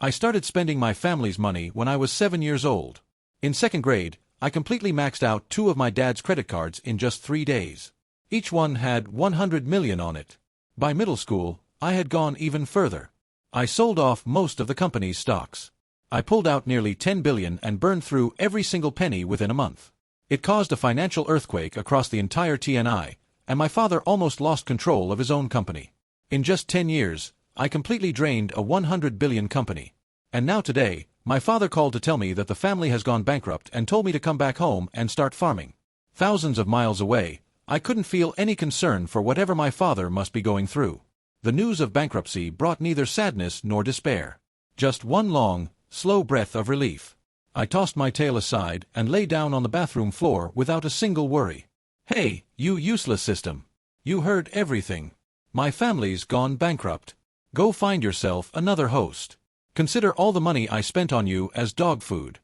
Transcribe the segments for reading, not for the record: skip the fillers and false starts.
I started spending my family's money when I was 7 years old. In second grade, I completely maxed out 2 of my dad's credit cards in just 3 days. Each one had 100 million on it. By middle school, I had gone even further. I sold off most of the company's stocks. I pulled out nearly 10 billion and burned through every single penny within a month. It caused a financial earthquake across the entire TNI, and my father almost lost control of his own company. In just 10 years, I completely drained a 100 billion company. And now today, my father called to tell me that the family has gone bankrupt and told me to come back home and start farming. Thousands of miles away, I couldn't feel any concern for whatever my father must be going through. The news of bankruptcy brought neither sadness nor despair. Just one long, slow breath of relief. I tossed my tail aside and lay down on the bathroom floor without a single worry. Hey, you useless system. You heard everything. My family's gone bankrupt. Go find yourself another host. Consider all the money I spent on you as dog food.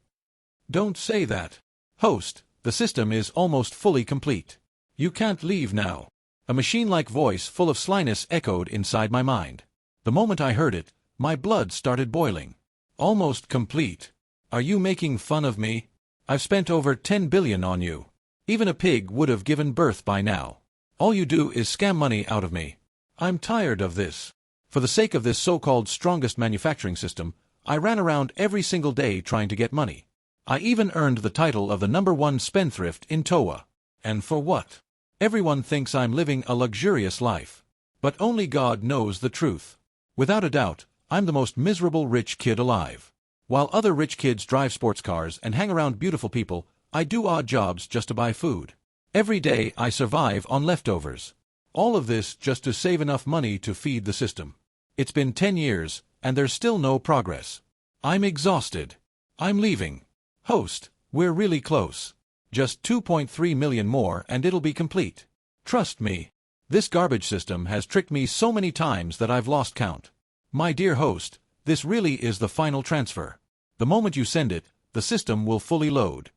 Don't say that. Host, the system is almost fully complete. You can't leave now. A machine-like voice full of slyness echoed inside my mind. The moment I heard it, my blood started boiling. Almost complete. Are you making fun of me? I've spent over 10 billion on you. Even a pig would have given birth by now. All you do is scam money out of me. I'm tired of this. For the sake of this so-called strongest manufacturing system, I ran around every single day trying to get money. I even earned the title of the #1 spendthrift in Toa. And for what? Everyone thinks I'm living a luxurious life. But only God knows the truth. Without a doubt, I'm the most miserable rich kid alive. While other rich kids drive sports cars and hang around beautiful people, I do odd jobs just to buy food. Every day I survive on leftovers. All of this just to save enough money to feed the system. It's been 10 years, and there's still no progress. I'm exhausted. I'm leaving. Host, we're really close. Just 2.3 million more and it'll be complete. Trust me. This garbage system has tricked me so many times that I've lost count. My dear host, this really is the final transfer. The moment you send it, the system will fully load.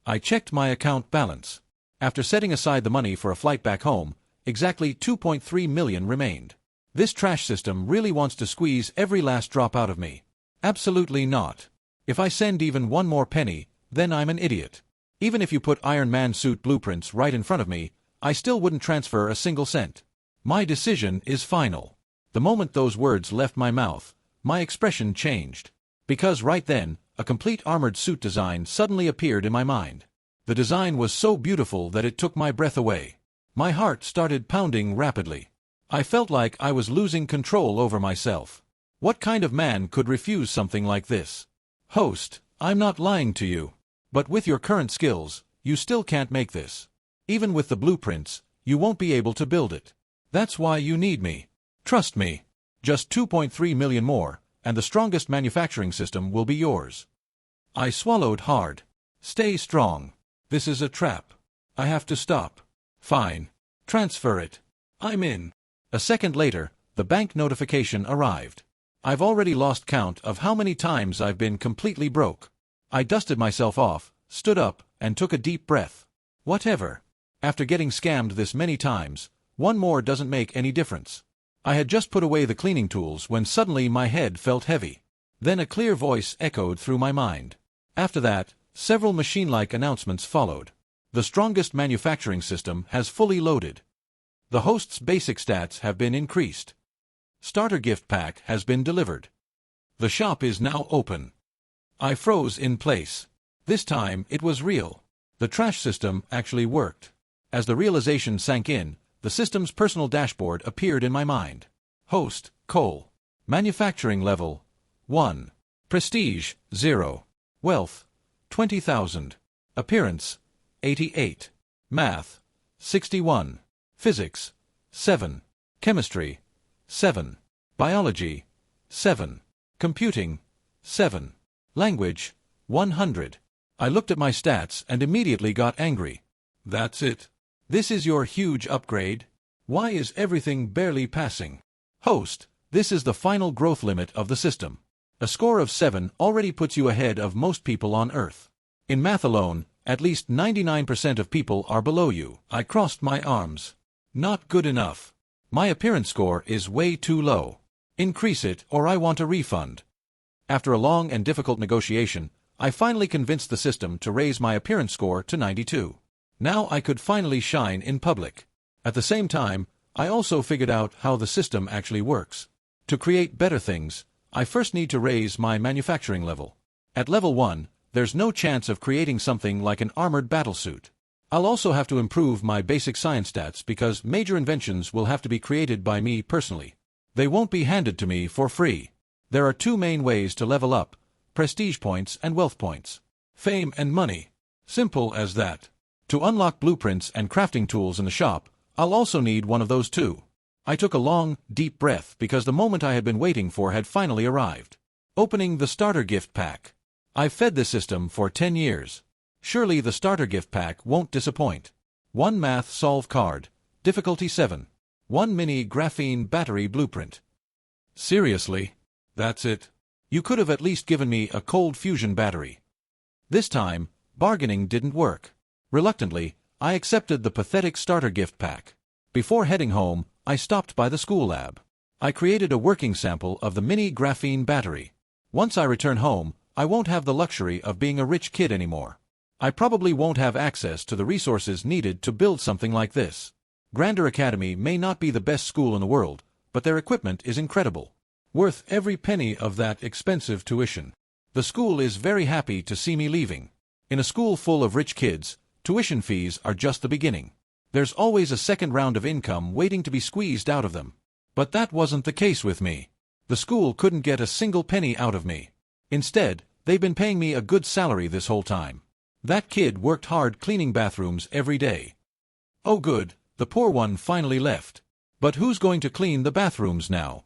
I checked my account balance. After setting aside the money for a flight back home, exactly 2.3 million remained. This trash system really wants to squeeze every last drop out of me. Absolutely not. If I send even one more penny, then I'm an idiot. Even if you put Iron Man suit blueprints right in front of me, I still wouldn't transfer a single cent. My decision is final. The moment those words left my mouth, my expression changed. Because right then, a complete armored suit design suddenly appeared in my mind. The design was so beautiful that it took my breath away. My heart started pounding rapidly. I felt like I was losing control over myself. What kind of man could refuse something like this? Host, I'm not lying to you. But with your current skills, you still can't make this. Even with the blueprints, you won't be able to build it. That's why you need me. Trust me. Just 2.3 million more, and the strongest manufacturing system will be yours. I swallowed hard. Stay strong. This is a trap. I have to stop. Fine. Transfer it. I'm in. A second later, the bank notification arrived. I've already lost count of how many times I've been completely broke. I dusted myself off, stood up, and took a deep breath. Whatever. After getting scammed this many times, one more doesn't make any difference. I had just put away the cleaning tools when suddenly my head felt heavy. Then a clear voice echoed through my mind. After that, several machine-like announcements followed. The strongest manufacturing system has fully loaded. The host's basic stats have been increased. Starter gift pack has been delivered. The shop is now open. I froze in place. This time it was real. The trash system actually worked. As the realization sank in, the system's personal dashboard appeared in my mind. Host, coal. Manufacturing level, 1. Prestige, 0. Wealth, 20,000. Appearance, 88. Math, 61. Physics, 7. Chemistry, 7. Biology, 7. Computing, 7. Language, 100. I looked at my stats and immediately got angry. That's it. This is your huge upgrade? Why is everything barely passing? Host, this is the final growth limit of the system. A score of 7 already puts you ahead of most people on Earth. In math alone, at least 99% of people are below you. I crossed my arms. Not good enough. My appearance score is way too low. Increase it or I want a refund. After a long and difficult negotiation, I finally convinced the system to raise my appearance score to 92. Now I could finally shine in public. At the same time, I also figured out how the system actually works. To create better things, I first need to raise my manufacturing level. At level 1, there's no chance of creating something like an armored battlesuit. I'll also have to improve my basic science stats because major inventions will have to be created by me personally. They won't be handed to me for free. There are two main ways to level up: prestige points and wealth points. Fame and money. Simple as that. To unlock blueprints and crafting tools in the shop, I'll also need one of those too. I took a long, deep breath because the moment I had been waiting for had finally arrived. Opening the starter gift pack. I've fed this system for 10 years. Surely the starter gift pack won't disappoint. 1 math solve card, difficulty 7. 1 mini graphene battery blueprint. Seriously? That's it? You could have at least given me a cold fusion battery. This time, bargaining didn't work. Reluctantly, I accepted the pathetic starter gift pack. Before heading home, I stopped by the school lab. I created a working sample of the mini graphene battery. Once I return home, I won't have the luxury of being a rich kid anymore. I probably won't have access to the resources needed to build something like this. Grander Academy may not be the best school in the world, but their equipment is incredible. Worth every penny of that expensive tuition. The school is very happy to see me leaving. In a school full of rich kids, tuition fees are just the beginning. There's always a second round of income waiting to be squeezed out of them. But that wasn't the case with me. The school couldn't get a single penny out of me. Instead, they've been paying me a good salary this whole time. That kid worked hard cleaning bathrooms every day. Oh good, the poor one finally left. But who's going to clean the bathrooms now?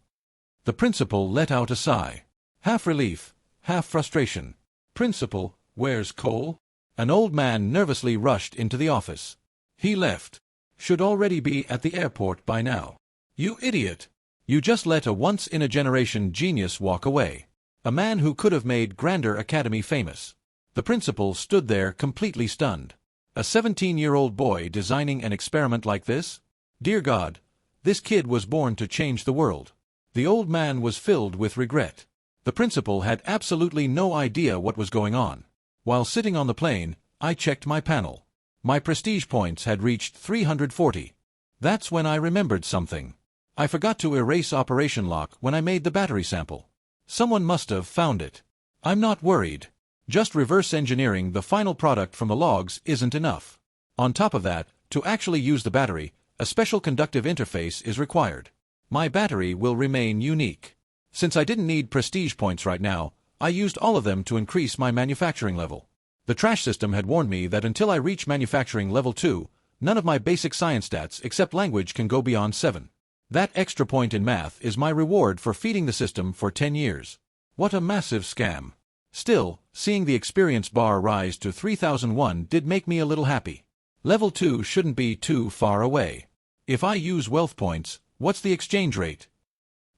The principal let out a sigh. Half relief, half frustration. Principal, where's Cole? An old man nervously rushed into the office. He left. Should already be at the airport by now. You idiot! You just let a once-in-a-generation genius walk away. A man who could have made Grander Academy famous. The principal stood there completely stunned. A 17-year-old boy designing an experiment like this? Dear God, this kid was born to change the world. The old man was filled with regret. The principal had absolutely no idea what was going on. While sitting on the plane, I checked my panel. My prestige points had reached 340. That's when I remembered something. I forgot to erase Operation Lock when I made the battery sample. Someone must have found it. I'm not worried. Just reverse engineering the final product from the logs isn't enough. On top of that, to actually use the battery, a special conductive interface is required. My battery will remain unique. Since I didn't need prestige points right now, I used all of them to increase my manufacturing level. The trash system had warned me that until I reach manufacturing level 2, none of my basic science stats except language can go beyond 7. That extra point in math is my reward for feeding the system for 10 years. What a massive scam. Still, seeing the experience bar rise to 3001 did make me a little happy. Level 2 shouldn't be too far away. If I use wealth points, what's the exchange rate?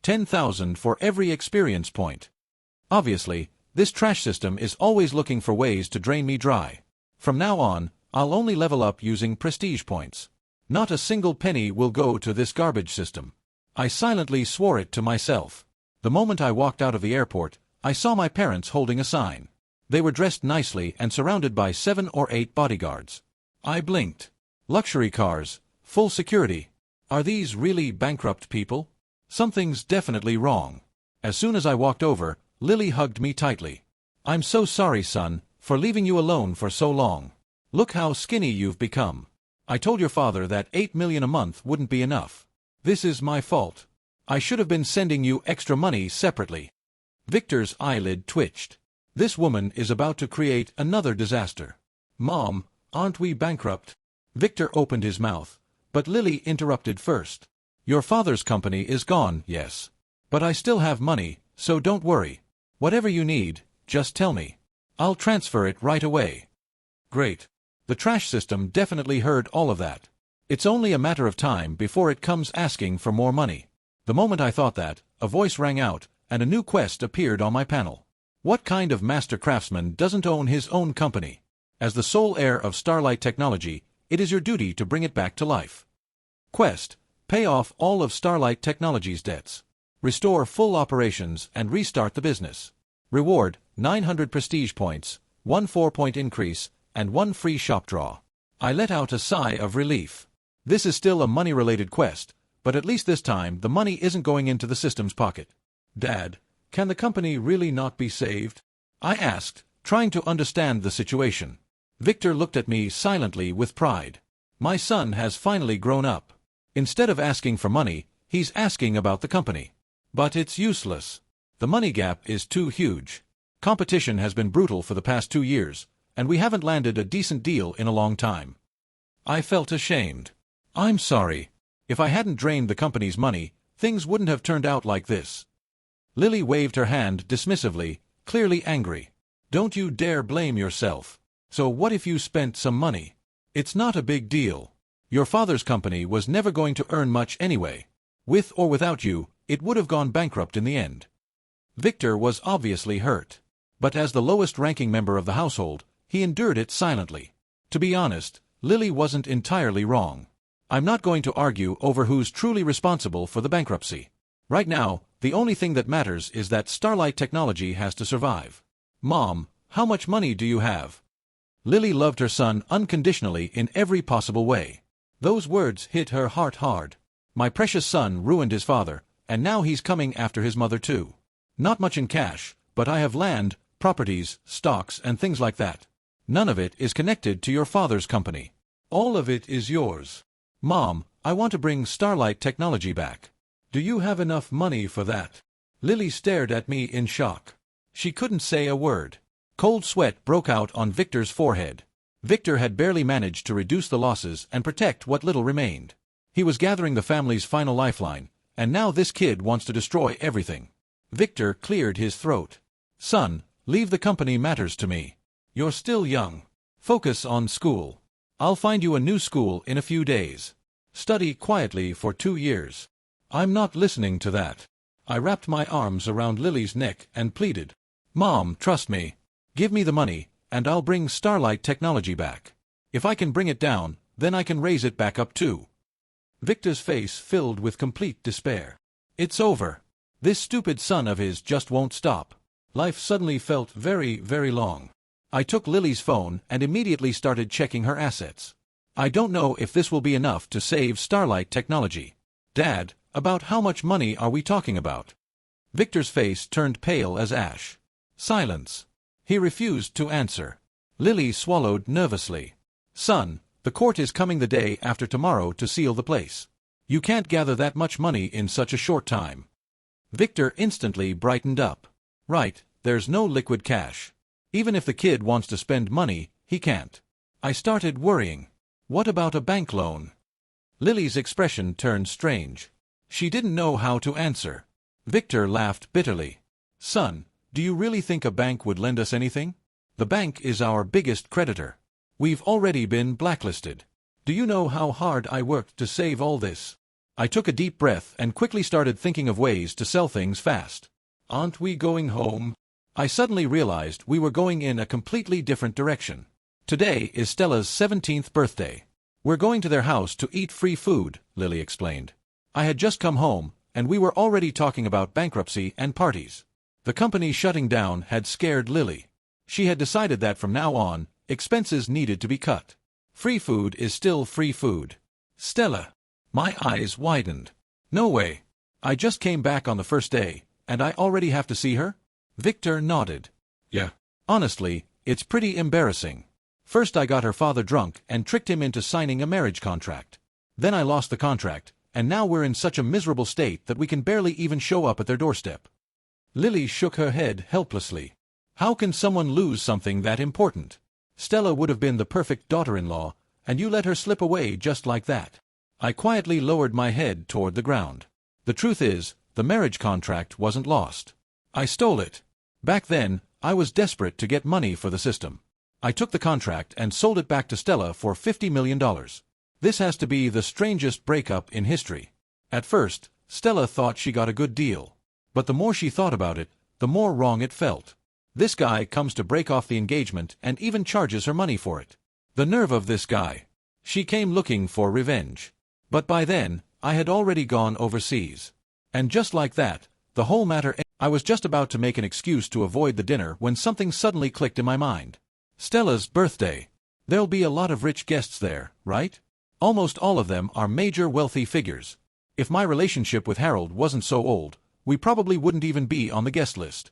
10,000 for every experience point. Obviously, this trash system is always looking for ways to drain me dry. From now on, I'll only level up using prestige points. Not a single penny will go to this garbage system. I silently swore it to myself. The moment I walked out of the airport, I saw my parents holding a sign. They were dressed nicely and surrounded by 7 or 8 bodyguards. I blinked. Luxury cars, full security. Are these really bankrupt people? Something's definitely wrong. As soon as I walked over, Lily hugged me tightly. I'm so sorry, son, for leaving you alone for so long. Look how skinny you've become. I told your father that 8 million a month wouldn't be enough. This is my fault. I should have been sending you extra money separately. Victor's eyelid twitched. This woman is about to create another disaster. Mom, aren't we bankrupt? Victor opened his mouth, but Lily interrupted first. Your father's company is gone, yes. But I still have money, so don't worry. Whatever you need, just tell me. I'll transfer it right away. Great. The trash system definitely heard all of that. It's only a matter of time before it comes asking for more money. The moment I thought that, a voice rang out, and a new quest appeared on my panel. What kind of master craftsman doesn't own his own company? As the sole heir of Starlight Technology, it is your duty to bring it back to life. Quest: pay off all of Starlight Technology's debts. Restore full operations and restart the business. Reward, 900 prestige points, 1 4-point increase, and 1 free shop draw. I let out a sigh of relief. This is still a money-related quest, but at least this time the money isn't going into the system's pocket. Dad, can the company really not be saved? I asked, trying to understand the situation. Victor looked at me silently with pride. My son has finally grown up. Instead of asking for money, he's asking about the company. But it's useless. The money gap is too huge. Competition has been brutal for the past 2 years, and we haven't landed a decent deal in a long time. I felt ashamed. I'm sorry. If I hadn't drained the company's money, things wouldn't have turned out like this. Lily waved her hand dismissively, clearly angry. Don't you dare blame yourself. So what if you spent some money? It's not a big deal. Your father's company was never going to earn much anyway. With or without you, it would have gone bankrupt in the end. Victor was obviously hurt. But as the lowest-ranking member of the household, he endured it silently. To be honest, Lily wasn't entirely wrong. I'm not going to argue over who's truly responsible for the bankruptcy. Right now, the only thing that matters is that Starlight Technology has to survive. Mom, how much money do you have? Lily loved her son unconditionally in every possible way. Those words hit her heart hard. My precious son ruined his father, and now he's coming after his mother too. Not much in cash, but I have land, properties, stocks, and things like that. None of it is connected to your father's company. All of it is yours. Mom, I want to bring Starlight Technology back. Do you have enough money for that? Lily stared at me in shock. She couldn't say a word. Cold sweat broke out on Victor's forehead. Victor had barely managed to reduce the losses and protect what little remained. He was gathering the family's final lifeline, and now this kid wants to destroy everything. Victor cleared his throat. Son, leave the company matters to me. You're still young. Focus on school. I'll find you a new school in a few days. Study quietly for 2 years. I'm not listening to that. I wrapped my arms around Lily's neck and pleaded. Mom, trust me. Give me the money, and I'll bring Starlight Technology back. If I can bring it down, then I can raise it back up too. Victor's face filled with complete despair. It's over. This stupid son of his just won't stop. Life suddenly felt very, very long. I took Lily's phone and immediately started checking her assets. I don't know if this will be enough to save Starlight Technology. Dad, about how much money are we talking about? Victor's face turned pale as ash. Silence. He refused to answer. Lily swallowed nervously. Son, the court is coming the day after tomorrow to seal the place. You can't gather that much money in such a short time. Victor instantly brightened up. Right, there's no liquid cash. Even if the kid wants to spend money, he can't. I started worrying. What about a bank loan? Lily's expression turned strange. She didn't know how to answer. Victor laughed bitterly. Son, do you really think a bank would lend us anything? The bank is our biggest creditor. We've already been blacklisted. Do you know how hard I worked to save all this? I took a deep breath and quickly started thinking of ways to sell things fast. Aren't we going home? I suddenly realized we were going in a completely different direction. Today is Stella's 17th birthday. We're going to their house to eat free food, Lily explained. I had just come home, and we were already talking about bankruptcy and parties. The company shutting down had scared Lily. She had decided that from now on, expenses needed to be cut. Free food is still free food. Stella. My eyes widened. No way. I just came back on the first day, and I already have to see her? Victor nodded. Yeah. Honestly, it's pretty embarrassing. First I got her father drunk and tricked him into signing a marriage contract. Then I lost the contract, and now we're in such a miserable state that we can barely even show up at their doorstep. Lily shook her head helplessly. How can someone lose something that important? Stella would have been the perfect daughter-in-law, and you let her slip away just like that. I quietly lowered my head toward the ground. The truth is, the marriage contract wasn't lost. I stole it. Back then, I was desperate to get money for the system. I took the contract and sold it back to Stella for $50 million. This has to be the strangest breakup in history. At first, Stella thought she got a good deal. But the more she thought about it, the more wrong it felt. This guy comes to break off the engagement and even charges her money for it. The nerve of this guy. She came looking for revenge. But by then, I had already gone overseas. And just like that, the whole matter ended. I was just about to make an excuse to avoid the dinner when something suddenly clicked in my mind. Stella's birthday. There'll be a lot of rich guests there, right? Almost all of them are major wealthy figures. If my relationship with Harold wasn't so old, we probably wouldn't even be on the guest list.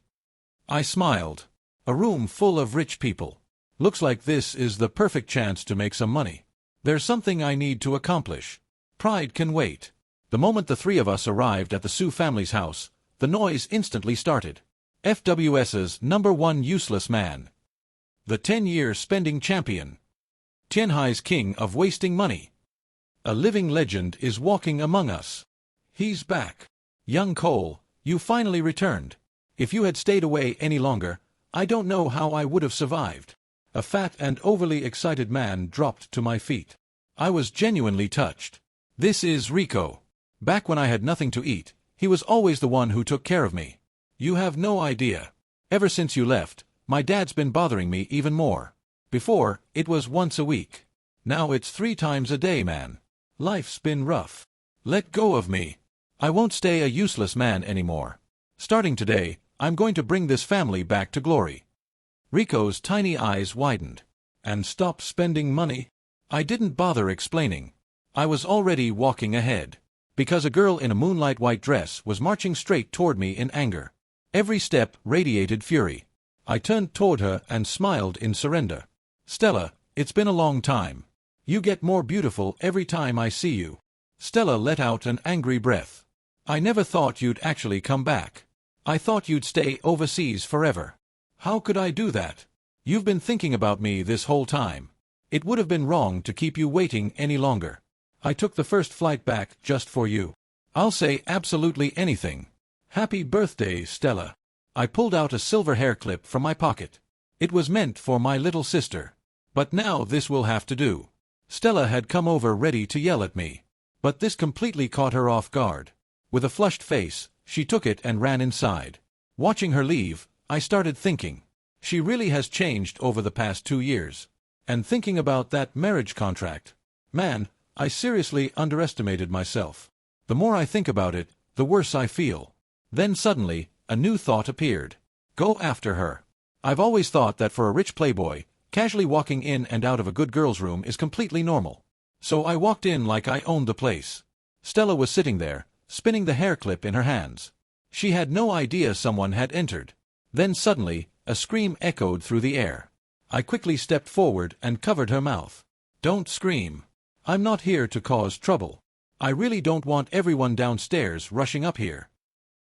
I smiled. A room full of rich people. Looks like this is the perfect chance to make some money. There's something I need to accomplish. Pride can wait. The moment the three of us arrived at the Su family's house, the noise instantly started. FWS's #1 useless man. The 10-year spending champion. Tianhai's king of wasting money. A living legend is walking among us. He's back. Young Cole, you finally returned. If you had stayed away any longer, I don't know how I would have survived. A fat and overly excited man dropped to my feet. I was genuinely touched. This is Rico. Back when I had nothing to eat, he was always the one who took care of me. You have no idea. Ever since you left, my dad's been bothering me even more. Before, it was once a week. Now it's 3 times a day, man. Life's been rough. Let go of me. I won't stay a useless man anymore. Starting today, I'm going to bring this family back to glory. Rico's tiny eyes widened. And stop spending money? I didn't bother explaining. I was already walking ahead. Because a girl in a moonlight white dress was marching straight toward me in anger. Every step radiated fury. I turned toward her and smiled in surrender. Stella, it's been a long time. You get more beautiful every time I see you. Stella let out an angry breath. I never thought you'd actually come back. I thought you'd stay overseas forever. How could I do that? You've been thinking about me this whole time. It would have been wrong to keep you waiting any longer. I took the first flight back just for you. I'll say absolutely anything. Happy birthday, Stella. I pulled out a silver hair clip from my pocket. It was meant for my little sister. But now this will have to do. Stella had come over ready to yell at me. But this completely caught her off guard. With a flushed face, she took it and ran inside. Watching her leave, I started thinking. She really has changed over the past 2 years. And thinking about that marriage contract. Man, I seriously underestimated myself. The more I think about it, the worse I feel. Then suddenly, a new thought appeared. Go after her. I've always thought that for a rich playboy, casually walking in and out of a good girl's room is completely normal. So I walked in like I owned the place. Stella was sitting there, spinning the hair clip in her hands. She had no idea someone had entered. Then suddenly, a scream echoed through the air. I quickly stepped forward and covered her mouth. Don't scream. I'm not here to cause trouble. I really don't want everyone downstairs rushing up here.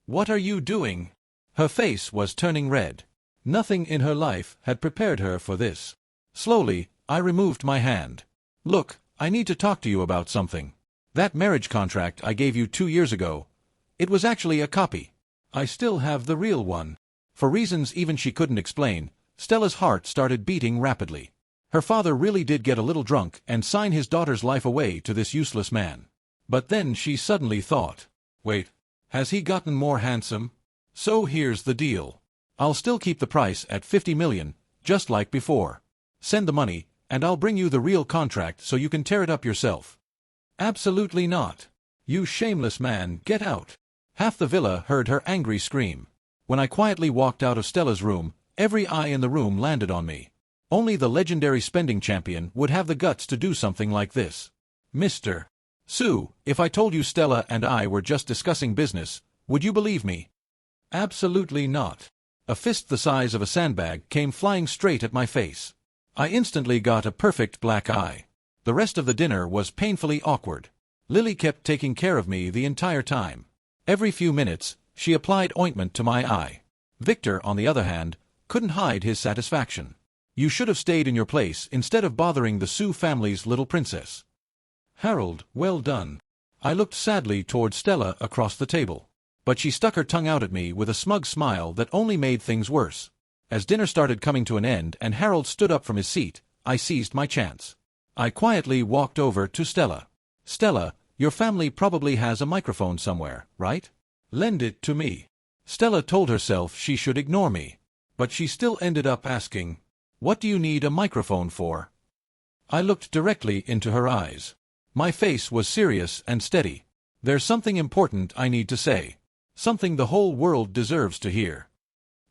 What are you doing? Her face was turning red. Nothing in her life had prepared her for this. Slowly, I removed my hand. Look, I need to talk to you about something. That marriage contract I gave you 2 years ago. It was actually a copy. I still have the real one. For reasons even she couldn't explain, Stella's heart started beating rapidly. Her father really did get a little drunk and sign his daughter's life away to this useless man. But then she suddenly thought, wait, has he gotten more handsome? So here's the deal. I'll still keep the price at 50 million, just like before. Send the money, and I'll bring you the real contract so you can tear it up yourself. Absolutely not. You shameless man, get out. Half the villa heard her angry scream. When I quietly walked out of Stella's room, every eye in the room landed on me. Only the legendary spending champion would have the guts to do something like this. Mr. Su, if I told you Stella and I were just discussing business, would you believe me? Absolutely not. A fist the size of a sandbag came flying straight at my face. I instantly got a perfect black eye. The rest of the dinner was painfully awkward. Lily kept taking care of me the entire time. Every few minutes, she applied ointment to my eye. Victor, on the other hand, couldn't hide his satisfaction. You should have stayed in your place instead of bothering the Su family's little princess. Harold, well done. I looked sadly toward Stella across the table. But she stuck her tongue out at me with a smug smile that only made things worse. As dinner started coming to an end and Harold stood up from his seat, I seized my chance. I quietly walked over to Stella. Stella, your family probably has a microphone somewhere, right? Lend it to me. Stella told herself she should ignore me. But she still ended up asking, what do you need a microphone for? I looked directly into her eyes. My face was serious and steady. There's something important I need to say. Something the whole world deserves to hear.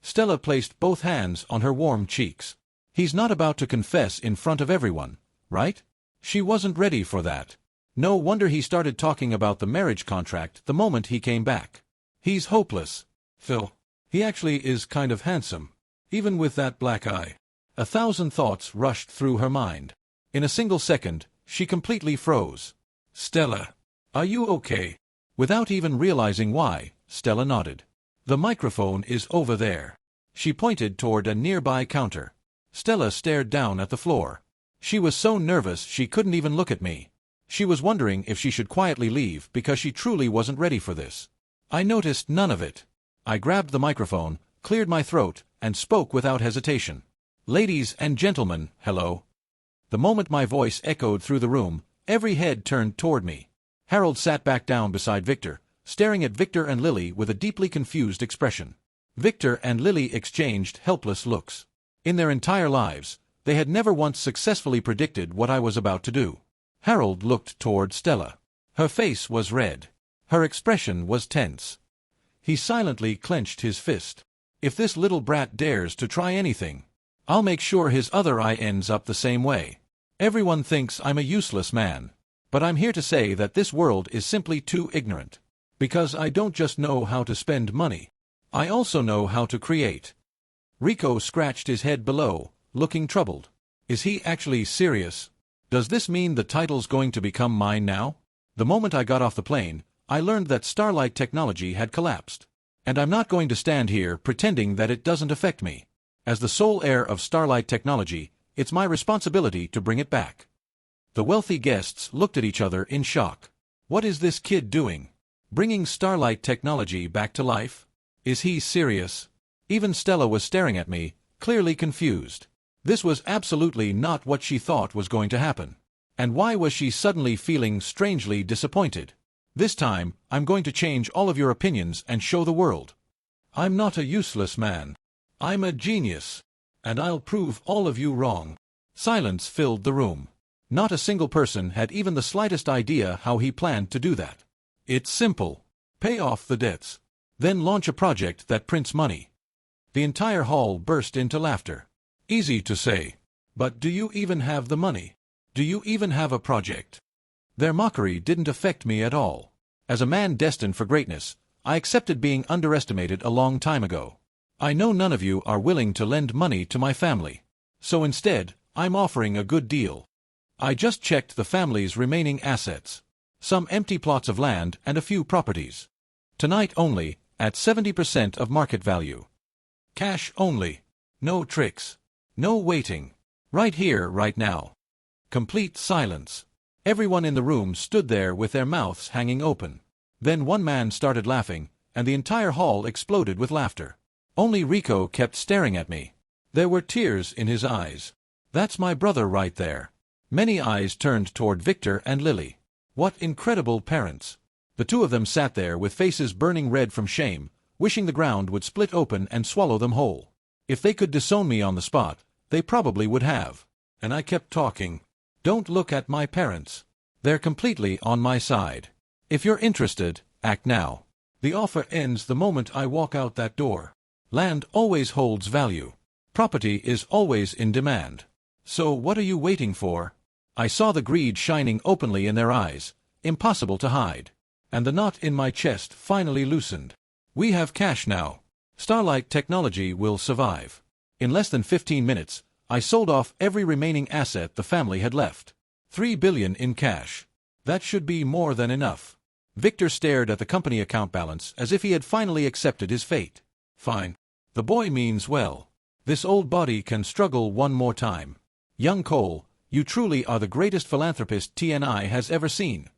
Stella placed both hands on her warm cheeks. He's not about to confess in front of everyone, right? She wasn't ready for that. No wonder he started talking about the marriage contract the moment he came back. He's hopeless. Phil. He actually is kind of handsome, even with that black eye. 1,000 thoughts rushed through her mind. In a single second, she completely froze. Stella, are you okay? Without even realizing why, Stella nodded. The microphone is over there. She pointed toward a nearby counter. Stella stared down at the floor. She was so nervous she couldn't even look at me. She was wondering if she should quietly leave because she truly wasn't ready for this. I noticed none of it. I grabbed the microphone, cleared my throat, and spoke without hesitation. Ladies and gentlemen, hello. The moment my voice echoed through the room, every head turned toward me. Harold sat back down beside Victor, staring at Victor and Lily with a deeply confused expression. Victor and Lily exchanged helpless looks. In their entire lives, they had never once successfully predicted what I was about to do. Harold looked toward Stella. Her face was red. Her expression was tense. He silently clenched his fist. If this little brat dares to try anything, I'll make sure his other eye ends up the same way. Everyone thinks I'm a useless man, but I'm here to say that this world is simply too ignorant. Because I don't just know how to spend money. I also know how to create. Rico scratched his head below, looking troubled. Is he actually serious? Does this mean the title's going to become mine now? The moment I got off the plane, I learned that Starlight Technology had collapsed. And I'm not going to stand here pretending that it doesn't affect me. As the sole heir of Starlight Technology, it's my responsibility to bring it back. The wealthy guests looked at each other in shock. What is this kid doing? Bringing Starlight Technology back to life? Is he serious? Even Stella was staring at me, clearly confused. This was absolutely not what she thought was going to happen. And why was she suddenly feeling strangely disappointed? This time, I'm going to change all of your opinions and show the world. I'm not a useless man. I'm a genius. And I'll prove all of you wrong. Silence filled the room. Not a single person had even the slightest idea how he planned to do that. It's simple. Pay off the debts. Then launch a project that prints money. The entire hall burst into laughter. Easy to say. But do you even have the money? Do you even have a project? Their mockery didn't affect me at all. As a man destined for greatness, I accepted being underestimated a long time ago. I know none of you are willing to lend money to my family. So instead, I'm offering a good deal. I just checked the family's remaining assets. Some empty plots of land and a few properties. Tonight only, at 70% of market value. Cash only. No tricks. No waiting. Right here, right now. Complete silence. Everyone in the room stood there with their mouths hanging open. Then one man started laughing, and the entire hall exploded with laughter. Only Rico kept staring at me. There were tears in his eyes. That's my brother right there. Many eyes turned toward Victor and Lily. What incredible parents. The two of them sat there with faces burning red from shame, wishing the ground would split open and swallow them whole. If they could disown me on the spot, they probably would have. And I kept talking. Don't look at my parents. They're completely on my side. If you're interested, act now. The offer ends the moment I walk out that door. Land always holds value. Property is always in demand. So what are you waiting for? I saw the greed shining openly in their eyes, impossible to hide. And the knot in my chest finally loosened. We have cash now. Starlight Technology will survive. In less than 15 minutes, I sold off every remaining asset the family had left. 3 billion in cash. That should be more than enough. Victor stared at the company account balance as if he had finally accepted his fate. Fine. The boy means well. This old body can struggle one more time. Young Cole, you truly are the greatest philanthropist TNI has ever seen.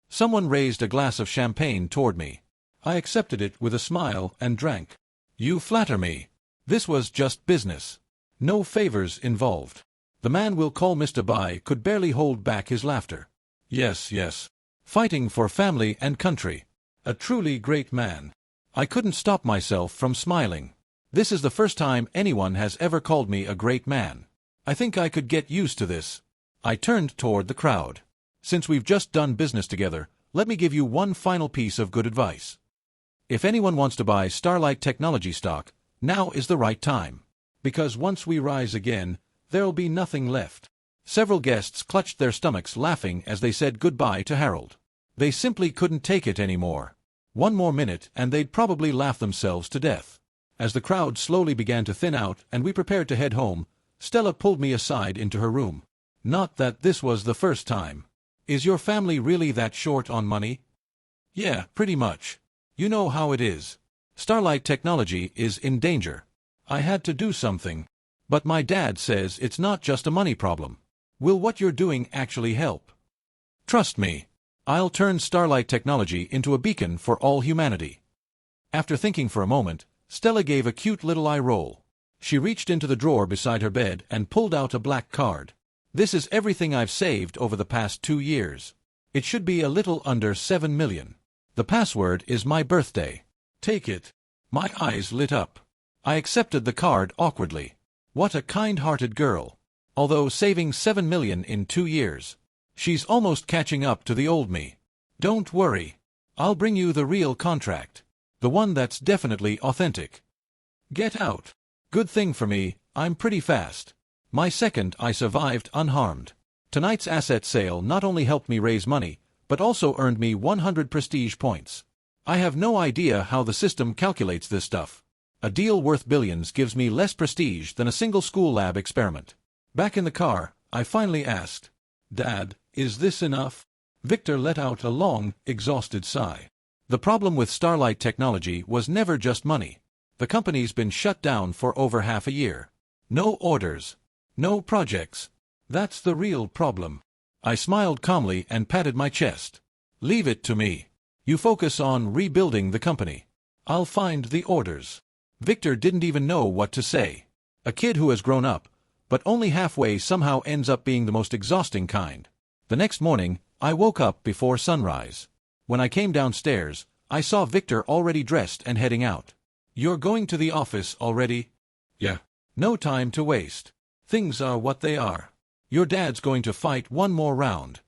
Someone raised a glass of champagne toward me. I accepted it with a smile and drank. You flatter me. This was just business. No favors involved. The man we'll call Mr. Bai could barely hold back his laughter. Yes, yes. Fighting for family and country. A truly great man. I couldn't stop myself from smiling. This is the first time anyone has ever called me a great man. I think I could get used to this. I turned toward the crowd. Since we've just done business together, let me give you one final piece of good advice. If anyone wants to buy Starlight Technology stock, now is the right time. Because once we rise again, there'll be nothing left. Several guests clutched their stomachs laughing as they said goodbye to Harold. They simply couldn't take it anymore. One more minute and they'd probably laugh themselves to death. As the crowd slowly began to thin out and we prepared to head home, Stella pulled me aside into her room. Not that this was the first time. Is your family really that short on money? Yeah, pretty much. You know how it is. Starlight Technology is in danger. I had to do something. But my dad says it's not just a money problem. Will what you're doing actually help? Trust me. I'll turn Starlight Technology into a beacon for all humanity. After thinking for a moment, Stella gave a cute little eye roll. She reached into the drawer beside her bed and pulled out a black card. This is everything I've saved over the past 2 years. It should be a little under 7 million. The password is my birthday. Take it. My eyes lit up. I accepted the card awkwardly. What a kind-hearted girl. Although saving 7 million in 2 years. She's almost catching up to the old me. Don't worry. I'll bring you the real contract. The one that's definitely authentic. Get out. Good thing for me, I'm pretty fast. My second I survived unharmed. Tonight's asset sale not only helped me raise money, but also earned me 100 prestige points. I have no idea how the system calculates this stuff. A deal worth billions gives me less prestige than a single school lab experiment. Back in the car, I finally asked, Dad, is this enough? Victor let out a long, exhausted sigh. The problem with Starlight Technology was never just money. The company's been shut down for over half a year. No orders. No projects. That's the real problem. I smiled calmly and patted my chest. Leave it to me. You focus on rebuilding the company. I'll find the orders. Victor didn't even know what to say. A kid who has grown up, but only halfway somehow ends up being the most exhausting kind. The next morning, I woke up before sunrise. When I came downstairs, I saw Victor already dressed and heading out. You're going to the office already? Yeah. No time to waste. Things are what they are. Your dad's going to fight one more round.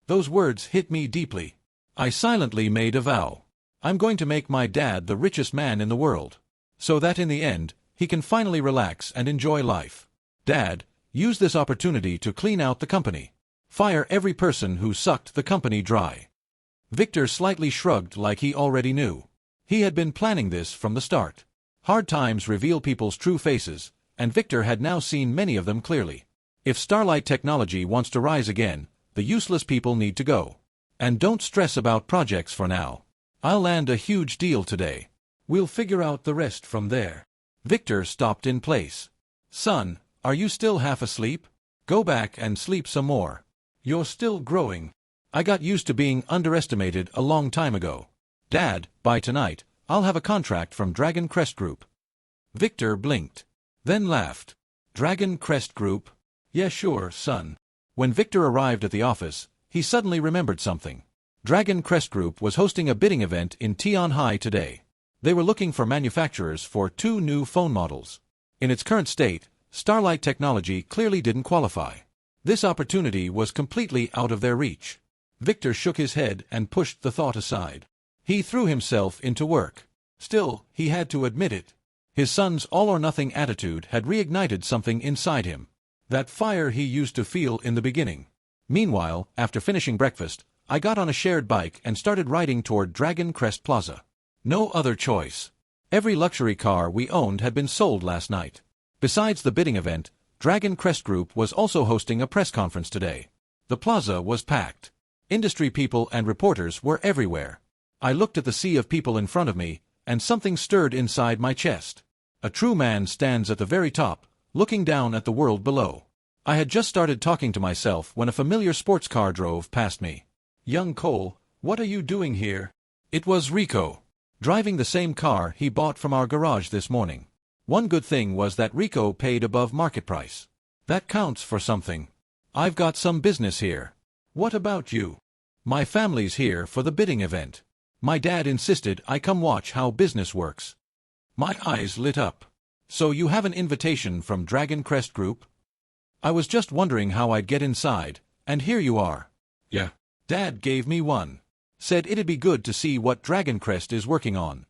Those words hit me deeply. I silently made a vow. I'm going to make my dad the richest man in the world. So that in the end, he can finally relax and enjoy life. Dad, use this opportunity to clean out the company. Fire every person who sucked the company dry. Victor slightly shrugged like he already knew. He had been planning this from the start. Hard times reveal people's true faces, and Victor had now seen many of them clearly. If Starlight Technology wants to rise again, the useless people need to go. And don't stress about projects for now. I'll land a huge deal today. We'll figure out the rest from there. Victor stopped in place. Son, are you still half asleep? Go back and sleep some more. You're still growing. I got used to being underestimated a long time ago. Dad, by tonight, I'll have a contract from Dragon Crest Group. Victor blinked. Then laughed. Dragon Crest Group? Yeah, sure, son. When Victor arrived at the office, he suddenly remembered something. Dragon Crest Group was hosting a bidding event in Tianhai today. They were looking for manufacturers for 2 new phone models. In its current state, Starlight Technology clearly didn't qualify. This opportunity was completely out of their reach. Victor shook his head and pushed the thought aside. He threw himself into work. Still, he had to admit it. His son's all-or-nothing attitude had reignited something inside him. That fire he used to feel in the beginning. Meanwhile, after finishing breakfast, I got on a shared bike and started riding toward Dragon Crest Plaza. No other choice. Every luxury car we owned had been sold last night. Besides the bidding event, Dragon Crest Group was also hosting a press conference today. The plaza was packed. Industry people and reporters were everywhere. I looked at the sea of people in front of me, and something stirred inside my chest. A true man stands at the very top, looking down at the world below. I had just started talking to myself when a familiar sports car drove past me. Young Cole, what are you doing here? It was Rico. Driving the same car he bought from our garage this morning. One good thing was that Rico paid above market price. That counts for something. I've got some business here. What about you? My family's here for the bidding event. My dad insisted I come watch how business works. My eyes lit up. So you have an invitation from Dragon Crest Group? I was just wondering how I'd get inside, and here you are. Yeah. Dad gave me one. Said it'd be good to see what Dragon Crest is working on.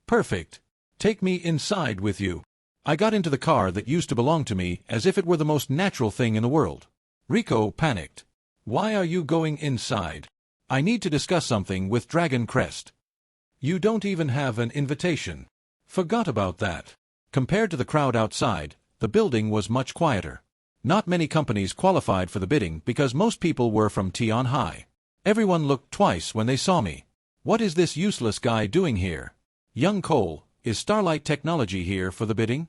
Perfect. Take me inside with you. I got into the car that used to belong to me as if it were the most natural thing in the world. Rico panicked. Why are you going inside? I need to discuss something with Dragon Crest. You don't even have an invitation. Forgot about that. Compared to the crowd outside, the building was much quieter. Not many companies qualified for the bidding because most people were from Tian High. Everyone looked twice when they saw me. What is this useless guy doing here? Young Cole, is Starlight Technology here for the bidding?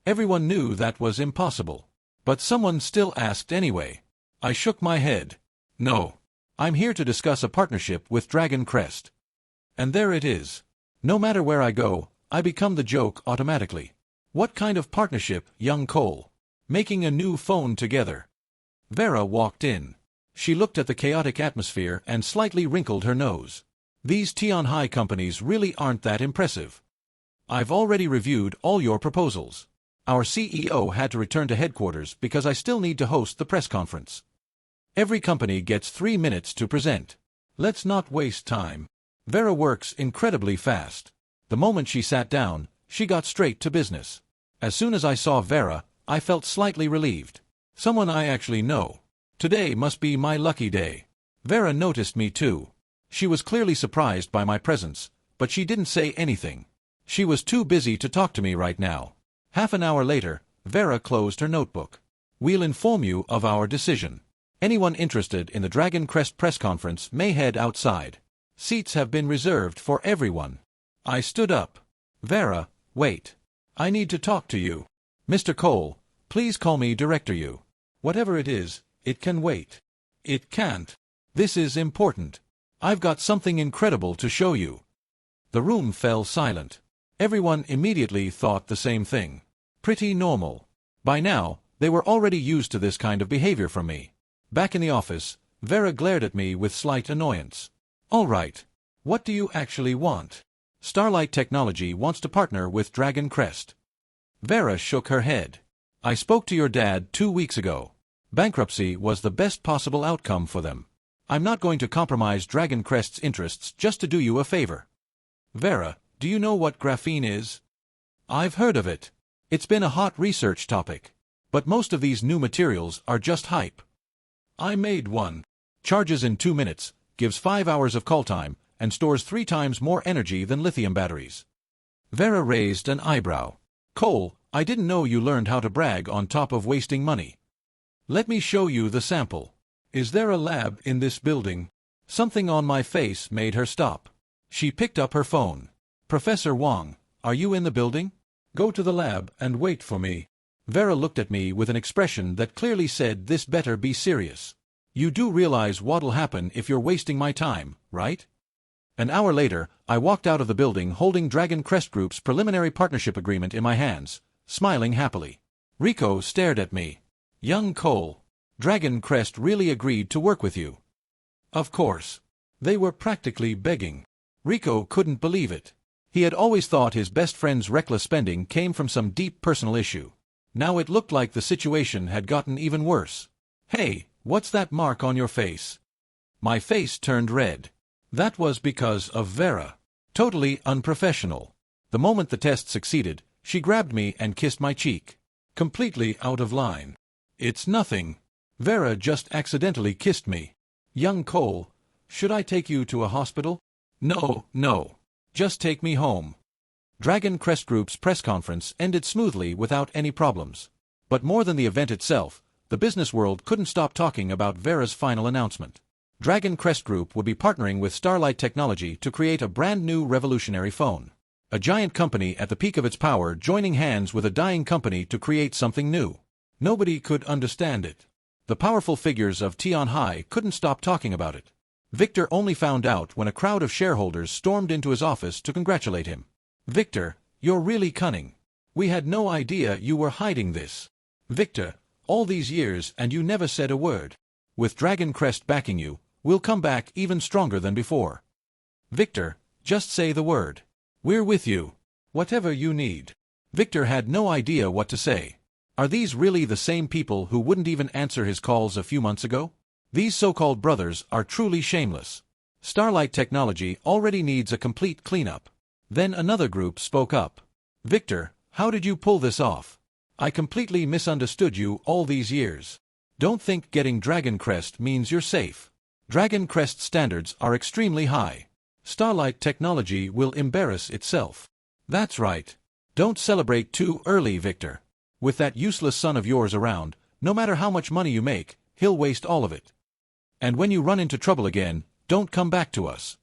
Everyone knew that was impossible. But someone still asked anyway. I shook my head. No. I'm here to discuss a partnership with Dragon Crest. And there it is. No matter where I go, I become the joke automatically. What kind of partnership, young Cole? Making a new phone together. Vera walked in. She looked at the chaotic atmosphere and slightly wrinkled her nose. These Tian High companies really aren't that impressive. I've already reviewed all your proposals. Our CEO had to return to headquarters because I still need to host the press conference. Every company gets 3 minutes to present. Let's not waste time. Vera works incredibly fast. The moment she sat down, she got straight to business. As soon as I saw Vera, I felt slightly relieved. Someone I actually know. Today must be my lucky day. Vera noticed me too. She was clearly surprised by my presence, but she didn't say anything. She was too busy to talk to me right now. Half an hour later, Vera closed her notebook. We'll inform you of our decision. Anyone interested in the Dragon Crest press conference may head outside. Seats have been reserved for everyone. I stood up. Vera, wait. I need to talk to you. Mr. Cole, please call me Director Yu. Whatever it is, it can wait. It can't. This is important. I've got something incredible to show you. The room fell silent. Everyone immediately thought the same thing. Pretty normal. By now, they were already used to this kind of behavior from me. Back in the office, Vera glared at me with slight annoyance. All right. What do you actually want? Starlight Technology wants to partner with Dragon Crest. Vera shook her head. I spoke to your dad 2 weeks ago. Bankruptcy was the best possible outcome for them. I'm not going to compromise Dragon Crest's interests just to do you a favor. Vera, do you know what graphene is? I've heard of it. It's been a hot research topic. But most of these new materials are just hype. I made one. Charges in 2 minutes, gives 5 hours of call time, and stores 3 times more energy than lithium batteries. Vera raised an eyebrow. Cole, I didn't know you learned how to brag on top of wasting money. Let me show you the sample. Is there a lab in this building? Something on my face made her stop. She picked up her phone. Professor Wang, are you in the building? Go to the lab and wait for me. Vera looked at me with an expression that clearly said this better be serious. You do realize what'll happen if you're wasting my time, right? An hour later, I walked out of the building holding Dragon Crest Group's preliminary partnership agreement in my hands, smiling happily. Rico stared at me. Young Cole, Dragon Crest really agreed to work with you. Of course. They were practically begging. Rico couldn't believe it. He had always thought his best friend's reckless spending came from some deep personal issue. Now it looked like the situation had gotten even worse. Hey, what's that mark on your face? My face turned red. That was because of Vera. Totally unprofessional. The moment the test succeeded, she grabbed me and kissed my cheek. Completely out of line. It's nothing. Vera just accidentally kissed me. Young Cole, should I take you to a hospital? No. Just take me home. Dragon Crest Group's press conference ended smoothly without any problems. But more than the event itself, the business world couldn't stop talking about Vera's final announcement. Dragon Crest Group would be partnering with Starlight Technology to create a brand new revolutionary phone. A giant company at the peak of its power joining hands with a dying company to create something new. Nobody could understand it. The powerful figures of Tian High couldn't stop talking about it. Victor only found out when a crowd of shareholders stormed into his office to congratulate him. Victor, you're really cunning. We had no idea you were hiding this. Victor, all these years and you never said a word. With Dragon Crest backing you, we'll come back even stronger than before. Victor, just say the word. We're with you. Whatever you need. Victor had no idea what to say. Are these really the same people who wouldn't even answer his calls a few months ago? These so-called brothers are truly shameless. Starlight Technology already needs a complete cleanup. Then another group spoke up. Victor, how did you pull this off? I completely misunderstood you all these years. Don't think getting Dragon Crest means you're safe. Dragon Crest standards are extremely high. Starlight Technology will embarrass itself. That's right. Don't celebrate too early, Victor. With that useless son of yours around, no matter how much money you make, he'll waste all of it. And when you run into trouble again, don't come back to us.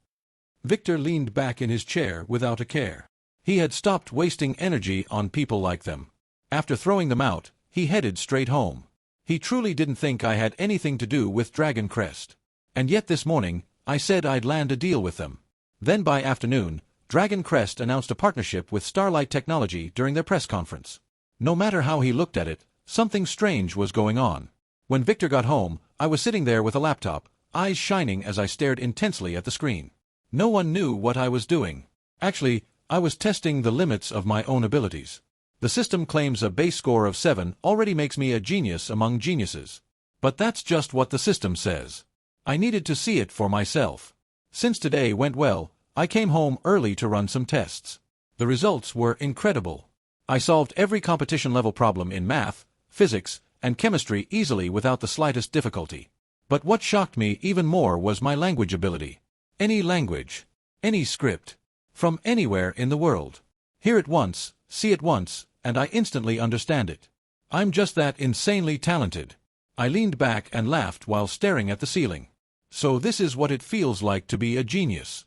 Victor leaned back in his chair without a care. He had stopped wasting energy on people like them. After throwing them out, he headed straight home. He truly didn't think I had anything to do with Dragon Crest. And yet this morning, I said I'd land a deal with them. Then by afternoon, Dragon Crest announced a partnership with Starlight Technology during their press conference. No matter how he looked at it, something strange was going on. When Victor got home, I was sitting there with a laptop, eyes shining as I stared intensely at the screen. No one knew what I was doing. Actually, I was testing the limits of my own abilities. The system claims a base score of 7 already makes me a genius among geniuses. But that's just what the system says. I needed to see it for myself. Since today went well, I came home early to run some tests. The results were incredible. I solved every competition-level problem in math, physics, and chemistry easily without the slightest difficulty. But what shocked me even more was my language ability. Any language, any script, from anywhere in the world. Hear it once, see it once, and I instantly understand it. I'm just that insanely talented. I leaned back and laughed while staring at the ceiling. So this is what it feels like to be a genius.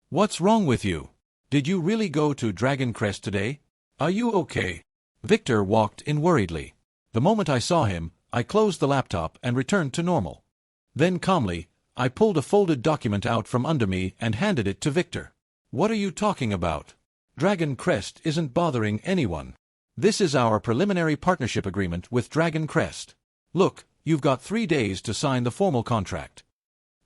What's wrong with you? Did you really go to Dragon Crest today? Are you okay? Victor walked in worriedly. The moment I saw him, I closed the laptop and returned to normal. Then calmly, I pulled a folded document out from under me and handed it to Victor. What are you talking about? Dragon Crest isn't bothering anyone. This is our preliminary partnership agreement with Dragon Crest. Look, you've got 3 days to sign the formal contract.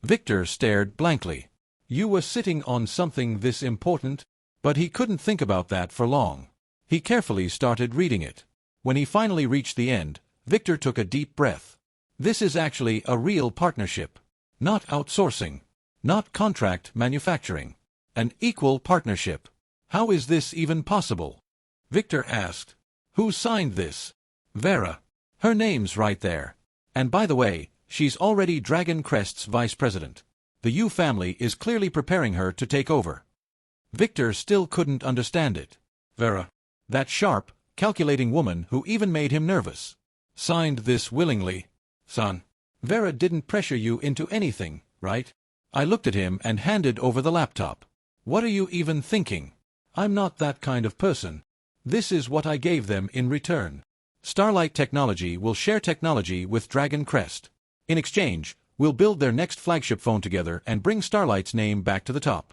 Victor stared blankly. You were sitting on something this important? But he couldn't think about that for long. He carefully started reading it. When he finally reached the end, Victor took a deep breath. This is actually a real partnership. Not outsourcing. Not contract manufacturing. An equal partnership. How is this even possible? Victor asked. Who signed this? Vera. Her name's right there. And by the way, she's already Dragon Crest's vice president. The Yu family is clearly preparing her to take over. Victor still couldn't understand it. Vera. That sharp, calculating woman who even made him nervous. Signed this willingly. Son. Vera didn't pressure you into anything, right? I looked at him and handed over the laptop. What are you even thinking? I'm not that kind of person. This is what I gave them in return. Starlight Technology will share technology with Dragon Crest. In exchange, we'll build their next flagship phone together and bring Starlight's name back to the top.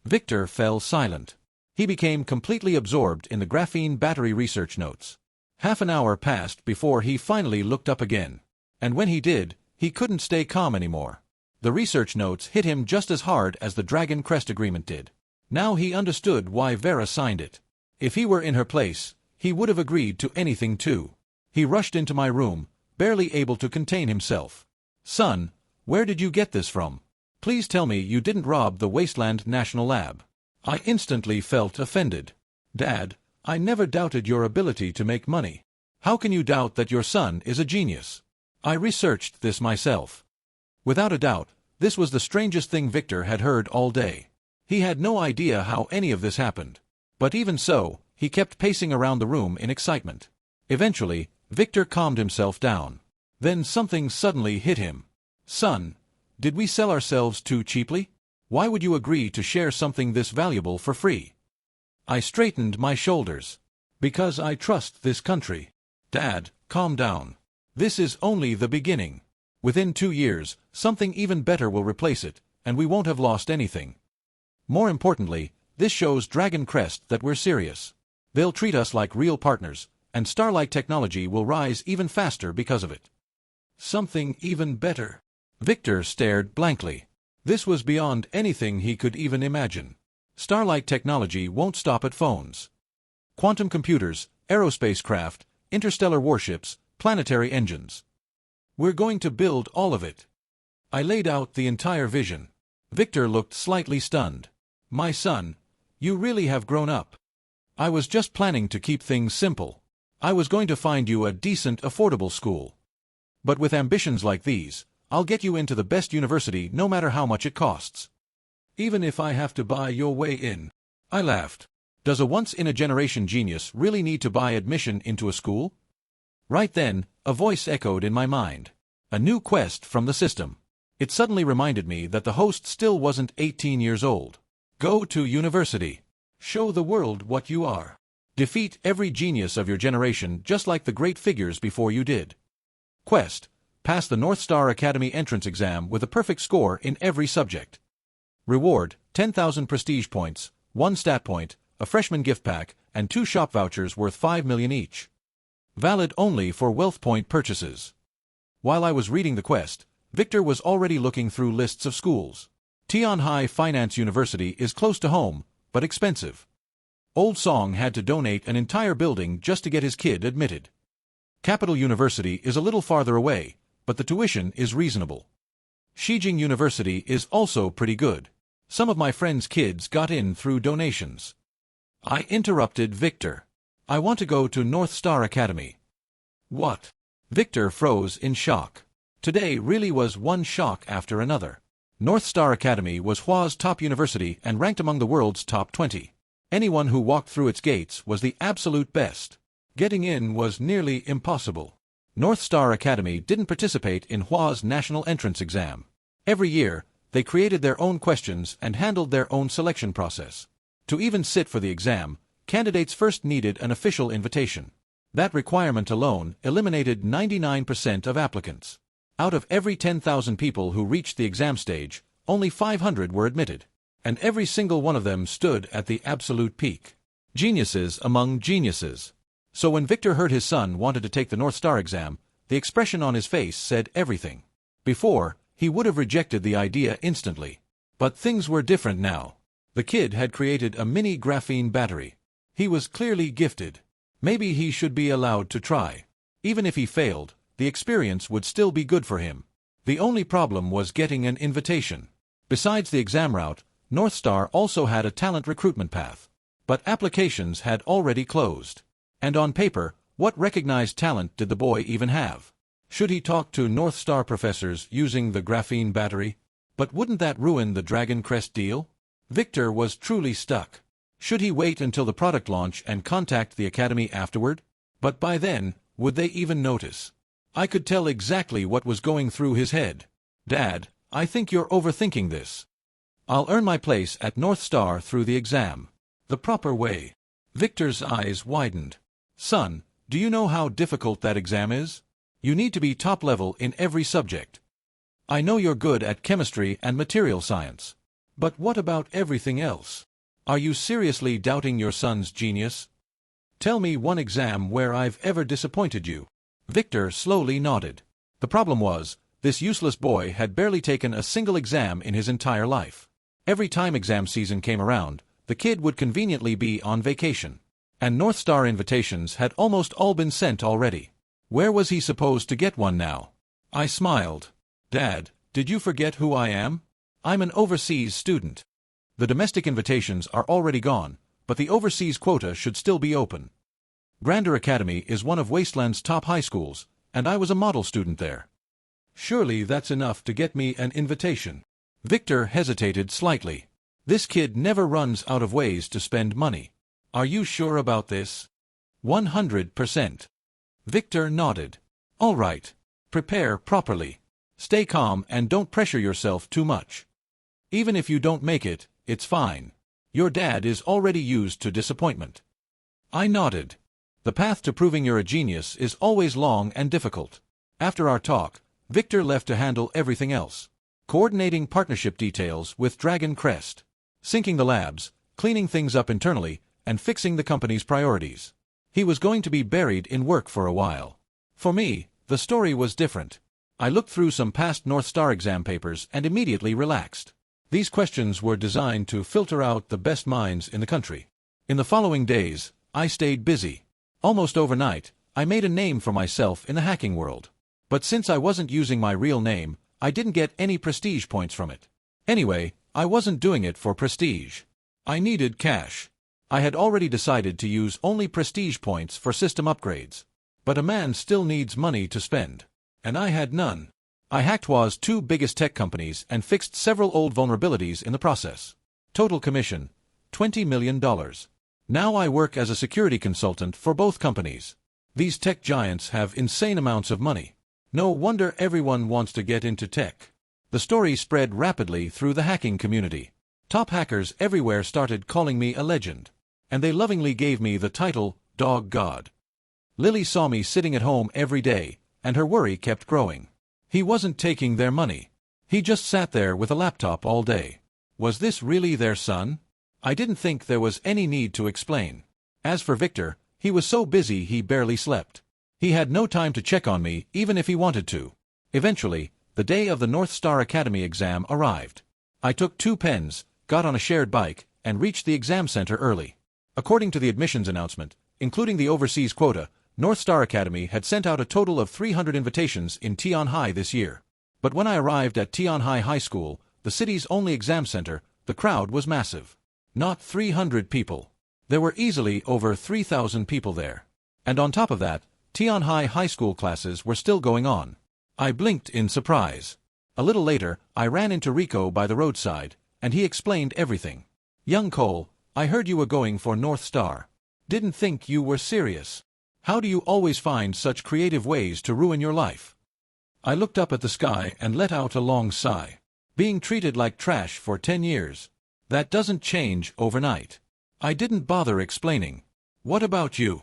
Victor fell silent. He became completely absorbed in the graphene battery research notes. Half an hour passed before he finally looked up again. And when he did, he couldn't stay calm anymore. The research notes hit him just as hard as the Dragon Crest agreement did. Now he understood why Vera signed it. If he were in her place, he would have agreed to anything too. He rushed into my room, barely able to contain himself. Son, where did you get this from? Please tell me you didn't rob the Wasteland National Lab. I instantly felt offended. Dad, I never doubted your ability to make money. How can you doubt that your son is a genius? I researched this myself. Without a doubt, this was the strangest thing Victor had heard all day. He had no idea how any of this happened. But even so, he kept pacing around the room in excitement. Eventually, Victor calmed himself down. Then something suddenly hit him. Son, did we sell ourselves too cheaply? Why would you agree to share something this valuable for free? I straightened my shoulders. Because I trust this country. Dad, calm down. This is only the beginning. Within 2 years, something even better will replace it, and we won't have lost anything. More importantly, this shows Dragon Crest that we're serious. They'll treat us like real partners, and Starlight Technology will rise even faster because of it. Something even better. Victor stared blankly. This was beyond anything he could even imagine. Starlight Technology won't stop at phones. Quantum computers, aerospace craft, interstellar warships, planetary engines. We're going to build all of it. I laid out the entire vision. Victor looked slightly stunned. My son, You really have grown up. I was just planning to keep things simple. I was going to find you a decent, affordable school. But with ambitions like these, I'll get you into the best university no matter how much it costs. Even if I have to buy your way in. I laughed. Does a once-in-a-generation genius really need to buy admission into a school? Right then, a voice echoed in my mind. A new quest from the system. It suddenly reminded me that the host still wasn't 18 years old. Go to university. Show the world what you are. Defeat every genius of your generation just like the great figures before you did. Quest. Pass the North Star Academy entrance exam with a perfect score in every subject. Reward, 10,000 prestige points, 1 stat point, a freshman gift pack, and 2 shop vouchers worth 5 million each. Valid only for wealth point purchases. While I was reading the quest, Victor was already looking through lists of schools. Tian High Finance University is close to home, but expensive. Old Song had to donate an entire building just to get his kid admitted. Capital University is a little farther away, but the tuition is reasonable. Shijing University is also pretty good. Some of my friends' kids got in through donations. I interrupted Victor. I want to go to North Star Academy. What? Victor froze in shock. Today really was one shock after another. North Star Academy was Hua's top university and ranked among the world's top 20. Anyone who walked through its gates was the absolute best. Getting in was nearly impossible. North Star Academy didn't participate in Hua's national entrance exam. Every year, they created their own questions and handled their own selection process. To even sit for the exam, candidates first needed an official invitation. That requirement alone eliminated 99% of applicants. Out of every 10,000 people who reached the exam stage, only 500 were admitted. And every single one of them stood at the absolute peak. Geniuses among geniuses. So when Victor heard his son wanted to take the North Star exam, the expression on his face said everything. Before, he would have rejected the idea instantly. But things were different now. The kid had created a mini graphene battery. He was clearly gifted. Maybe he should be allowed to try. Even if he failed, the experience would still be good for him. The only problem was getting an invitation. Besides the exam route, North Star also had a talent recruitment path. But applications had already closed. And on paper, what recognized talent did the boy even have? Should he talk to North Star professors using the graphene battery? But wouldn't that ruin the Dragon Crest deal? Victor was truly stuck. Should he wait until the product launch and contact the academy afterward? But by then, would they even notice? I could tell exactly what was going through his head. Dad, I think you're overthinking this. I'll earn my place at North Star through the exam. The proper way. Victor's eyes widened. Son, do you know how difficult that exam is? You need to be top level in every subject. I know you're good at chemistry and material science. But what about everything else? Are you seriously doubting your son's genius? Tell me one exam where I've ever disappointed you. Victor slowly nodded. The problem was, this useless boy had barely taken a single exam in his entire life. Every time exam season came around, the kid would conveniently be on vacation. And North Star invitations had almost all been sent already. Where was he supposed to get one now? I smiled. Dad, did you forget who I am? I'm an overseas student. The domestic invitations are already gone, but the overseas quota should still be open. Grander Academy is one of Wasteland's top high schools, and I was a model student there. Surely that's enough to get me an invitation. Victor hesitated slightly. This kid never runs out of ways to spend money. Are you sure about this? 100%. Victor nodded. All right. Prepare properly. Stay calm and don't pressure yourself too much. Even if you don't make it, it's fine. Your dad is already used to disappointment. I nodded. The path to proving you're a genius is always long and difficult. After our talk, Victor left to handle everything else. Coordinating partnership details with Dragon Crest. Syncing the labs, cleaning things up internally, and fixing the company's priorities. He was going to be buried in work for a while. For me, the story was different. I looked through some past North Star exam papers and immediately relaxed. These questions were designed to filter out the best minds in the country. In the following days, I stayed busy. Almost overnight, I made a name for myself in the hacking world. But since I wasn't using my real name, I didn't get any prestige points from it. Anyway, I wasn't doing it for prestige. I needed cash. I had already decided to use only prestige points for system upgrades. But a man still needs money to spend. And I had none. I hacked Hua's two biggest tech companies and fixed several old vulnerabilities in the process. Total commission, $20 million. Now I work as a security consultant for both companies. These tech giants have insane amounts of money. No wonder everyone wants to get into tech. The story spread rapidly through the hacking community. Top hackers everywhere started calling me a legend. And they lovingly gave me the title, Dog God. Lily saw me sitting at home every day, and her worry kept growing. He wasn't taking their money. He just sat there with a laptop all day. Was this really their son? I didn't think there was any need to explain. As for Victor, he was so busy he barely slept. He had no time to check on me, even if he wanted to. Eventually, the day of the North Star Academy exam arrived. I took 2 pens, got on a shared bike, and reached the exam center early. According to the admissions announcement, including the overseas quota, North Star Academy had sent out a total of 300 invitations in Tianhai this year. But when I arrived at Tianhai High School, the city's only exam center, the crowd was massive. Not 300 people. There were easily over 3,000 people there. And on top of that, Tianhai High School classes were still going on. I blinked in surprise. A little later, I ran into Rico by the roadside, and he explained everything. Young Cole, I heard you were going for North Star. Didn't think you were serious. How do you always find such creative ways to ruin your life? I looked up at the sky and let out a long sigh. Being treated like trash for 10 years. That doesn't change overnight. I didn't bother explaining. What about you?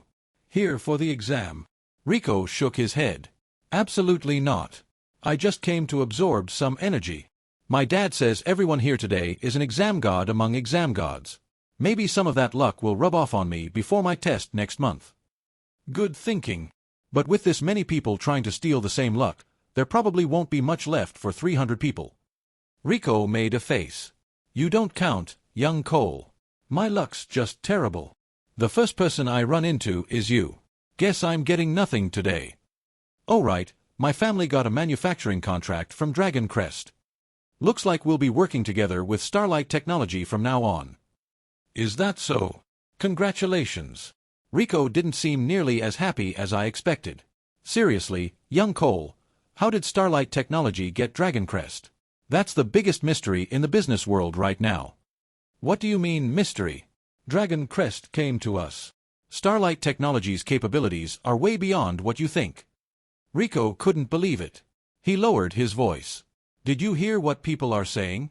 Here for the exam. Rico shook his head. Absolutely not. I just came to absorb some energy. My dad says everyone here today is an exam god among exam gods. Maybe some of that luck will rub off on me before my test next month. Good thinking. But with this many people trying to steal the same luck, there probably won't be much left for 300 people. Rico made a face. You don't count, young Cole. My luck's just terrible. The first person I run into is you. Guess I'm getting nothing today. Oh right, my family got a manufacturing contract from Dragon Crest. Looks like we'll be working together with Starlight Technology from now on. Is that so? Congratulations. Rico didn't seem nearly as happy as I expected. Seriously, young Cole, how did Starlight Technology get Dragon Crest? That's the biggest mystery in the business world right now. What do you mean mystery? Dragon Crest came to us. Starlight Technology's capabilities are way beyond what you think. Rico couldn't believe it. He lowered his voice. Did you hear what people are saying?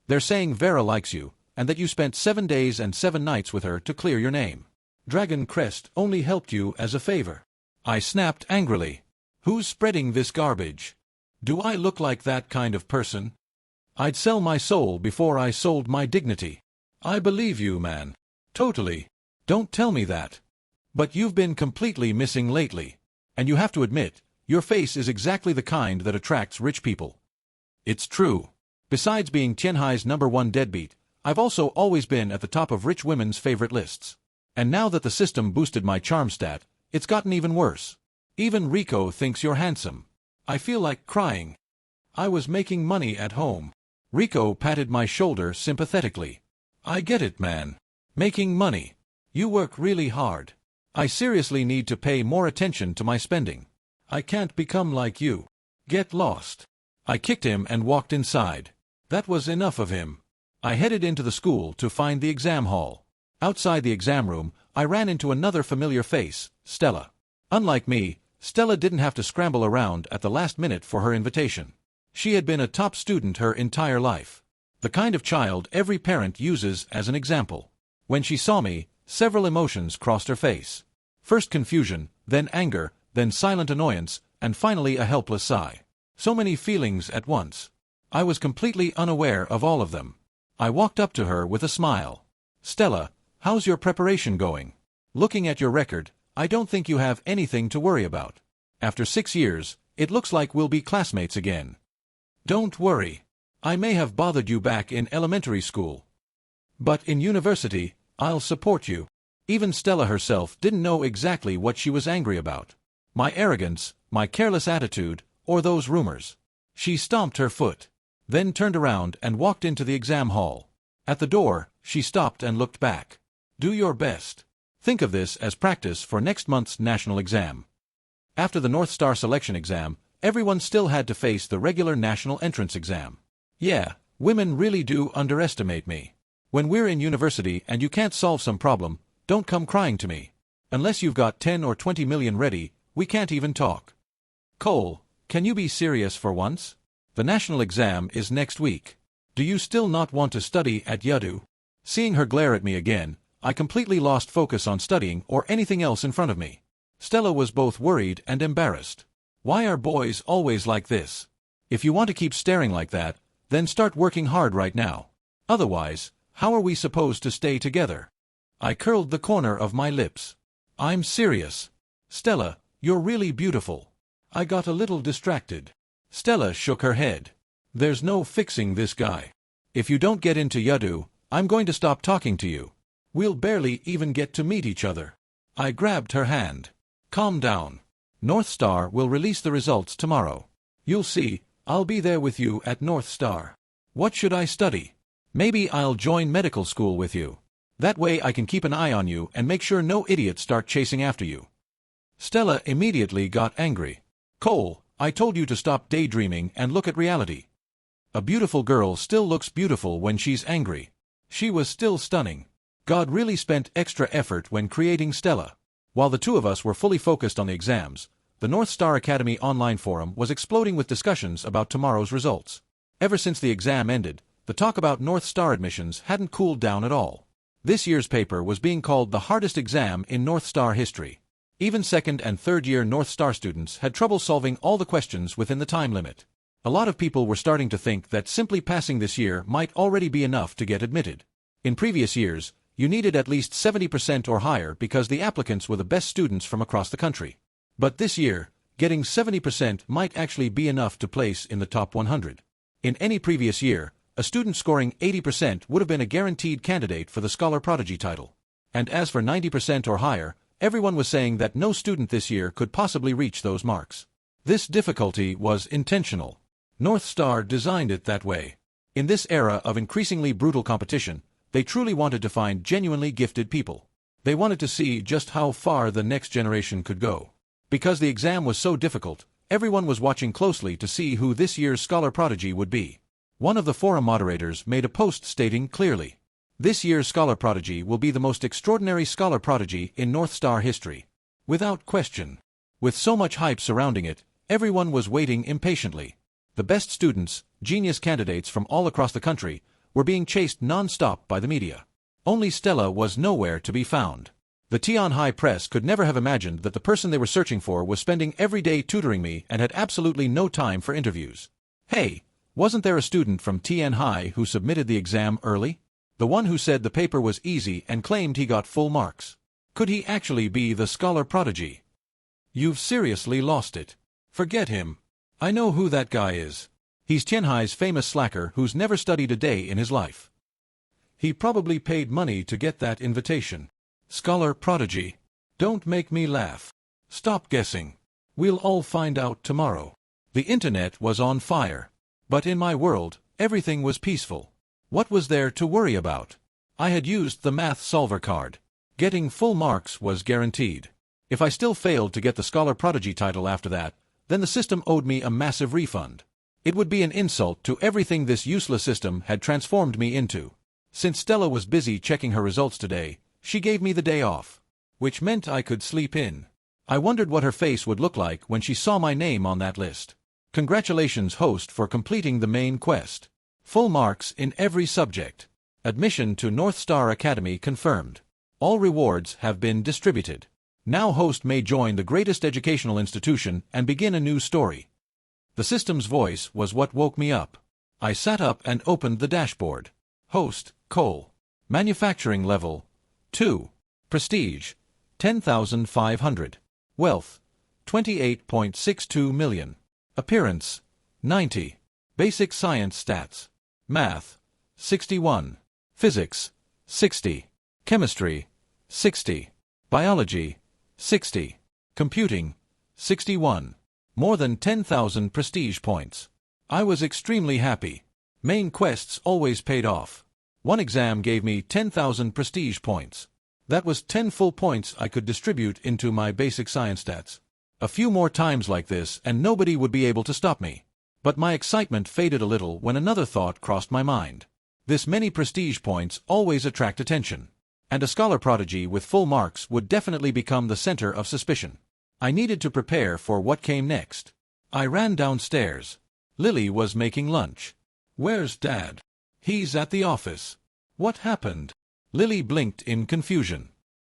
They're saying Vera likes you, and that you spent 7 days and 7 nights with her to clear your name. Dragon Crest only helped you as a favor. I snapped angrily. Who's spreading this garbage? Do I look like that kind of person? I'd sell my soul before I sold my dignity. I believe you, man. Totally. Don't tell me that. But you've been completely missing lately. And you have to admit, your face is exactly the kind that attracts rich people. It's true. Besides being Tianhai's #1 deadbeat, I've also always been at the top of rich women's favorite lists. And now that the system boosted my charm stat, it's gotten even worse. Even Rico thinks you're handsome. I feel like crying. I was making money at home. Rico patted my shoulder sympathetically. I get it, man. Making money. You work really hard. I seriously need to pay more attention to my spending. I can't become like you. Get lost. I kicked him and walked inside. That was enough of him. I headed into the school to find the exam hall. Outside the exam room, I ran into another familiar face, Stella. Unlike me, Stella didn't have to scramble around at the last minute for her invitation. She had been a top student her entire life. The kind of child every parent uses as an example. When she saw me, several emotions crossed her face. First confusion, then anger, then silent annoyance, and finally a helpless sigh. So many feelings at once. I was completely unaware of all of them. I walked up to her with a smile. Stella, how's your preparation going? Looking at your record, I don't think you have anything to worry about. After 6 years, it looks like we'll be classmates again. Don't worry. I may have bothered you back in elementary school. But in university, I'll support you. Even Stella herself didn't know exactly what she was angry about. My arrogance, my careless attitude, or those rumors. She stomped her foot, then turned around and walked into the exam hall. At the door, She stopped and looked back. Do your best. Think of this as practice for next month's national exam. After the North Star selection exam, everyone still had to face the regular national entrance exam. Yeah, women really do underestimate me. When we're in university and you can't solve some problem, don't come crying to me. Unless you've got 10 or 20 million ready, we can't even talk. Cole, can you be serious for once? The national exam is next week. Do you still not want to study at Yadu? Seeing her glare at me again, I completely lost focus on studying or anything else in front of me. Stella was both worried and embarrassed. Why are boys always like this? If you want to keep staring like that, then start working hard right now. Otherwise, how are we supposed to stay together? I curled the corner of my lips. I'm serious. Stella, you're really beautiful. I got a little distracted. Stella shook her head. There's no fixing this guy. If you don't get into Yadu, I'm going to stop talking to you. We'll barely even get to meet each other. I grabbed her hand. Calm down. North Star will release the results tomorrow. You'll see, I'll be there with you at North Star. What should I study? Maybe I'll join medical school with you. That way I can keep an eye on you and make sure no idiots start chasing after you. Stella immediately got angry. Cole, I told you to stop daydreaming and look at reality. A beautiful girl still looks beautiful when she's angry. She was still stunning. God really spent extra effort when creating Stella. While the two of us were fully focused on the exams, the North Star Academy online forum was exploding with discussions about tomorrow's results. Ever since the exam ended, the talk about North Star admissions hadn't cooled down at all. This year's paper was being called the hardest exam in North Star history. Even second and third year North Star students had trouble solving all the questions within the time limit. A lot of people were starting to think that simply passing this year might already be enough to get admitted. In previous years, you needed at least 70% or higher because the applicants were the best students from across the country. But this year, getting 70% might actually be enough to place in the top 100. In any previous year, a student scoring 80% would have been a guaranteed candidate for the Scholar Prodigy title. And as for 90% or higher, everyone was saying that no student this year could possibly reach those marks. This difficulty was intentional. North Star designed it that way. In this era of increasingly brutal competition, they truly wanted to find genuinely gifted people. They wanted to see just how far the next generation could go. Because the exam was so difficult, everyone was watching closely to see who this year's Scholar Prodigy would be. One of the forum moderators made a post stating clearly, "This year's Scholar Prodigy will be the most extraordinary Scholar Prodigy in North Star history. Without question." With so much hype surrounding it, everyone was waiting impatiently. The best students, genius candidates from all across the country, were being chased non-stop by the media. Only Stella was nowhere to be found. The Tian High press could never have imagined that the person they were searching for was spending every day tutoring me and had absolutely no time for interviews. Hey, wasn't there a student from Tian High who submitted the exam early? The one who said the paper was easy and claimed he got full marks. Could he actually be the Scholar Prodigy? You've seriously lost it. Forget him. I know who that guy is. He's Tianhai's famous slacker who's never studied a day in his life. He probably paid money to get that invitation. Scholar Prodigy. Don't make me laugh. Stop guessing. We'll all find out tomorrow. The internet was on fire. But in my world, everything was peaceful. What was there to worry about? I had used the math solver card. Getting full marks was guaranteed. If I still failed to get the Scholar Prodigy title after that, then the system owed me a massive refund. It would be an insult to everything this useless system had transformed me into. Since Stella was busy checking her results today, she gave me the day off, which meant I could sleep in. I wondered what her face would look like when she saw my name on that list. Congratulations, host, for completing the main quest. Full marks in every subject. Admission to North Star Academy confirmed. All rewards have been distributed. Now host may join the greatest educational institution and begin a new story. The system's voice was what woke me up. I sat up and opened the dashboard. Host, Cole. Manufacturing level 2. Prestige 10,500. Wealth 28.62 million. Appearance 90. Basic science stats. Math 61. Physics 60. Chemistry 60. Biology 60. Computing 61. More than 10,000 prestige points. I was extremely happy. Main quests always paid off. One exam gave me 10,000 prestige points. That was 10 full points I could distribute into my basic science stats. A few more times like this and nobody would be able to stop me. But my excitement faded a little when another thought crossed my mind. This many prestige points always attract attention. And a scholar prodigy with full marks would definitely become the center of suspicion. I needed to prepare for what came next. I ran downstairs. Lily was making lunch. "Where's Dad?" "He's at the office." "What happened?" Lily blinked in confusion.